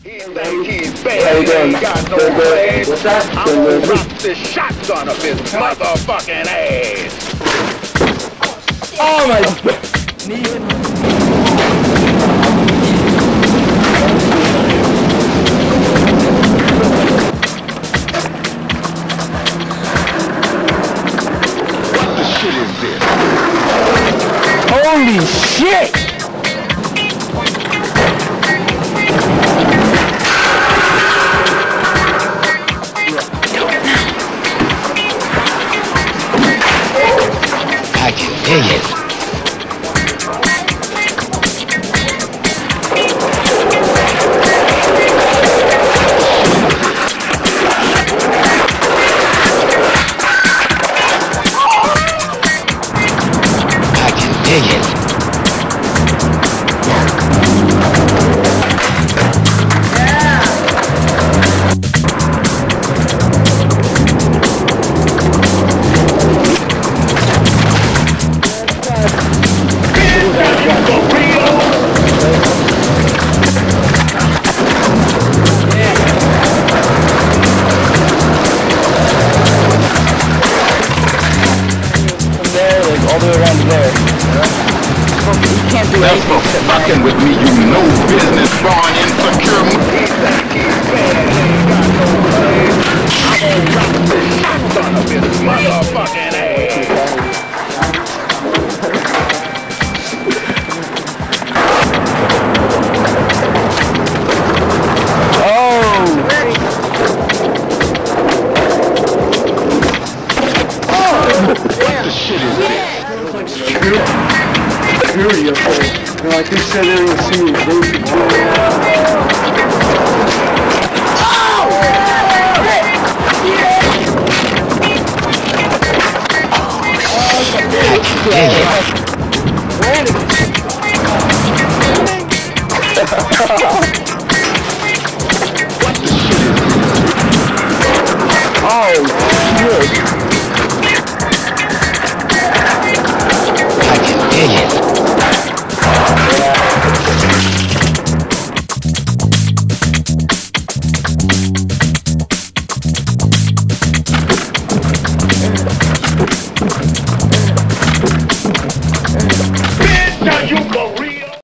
He think he's bad, he ain't got no legs. I'm gonna drop this shotgun up his motherfucking ass. Oh my god. What the shit is this? Holy shit! I can dig it. I can dig it. All the way around to there. You can't do That's anything for except fucking with me, you no business born insecure. He think he's bad, he ain't got no legs. I'm gonna drop this shotgun up his motherfucking ass. What the shit is this? Fury up there. Like they said, they didn't see me. I can dig it.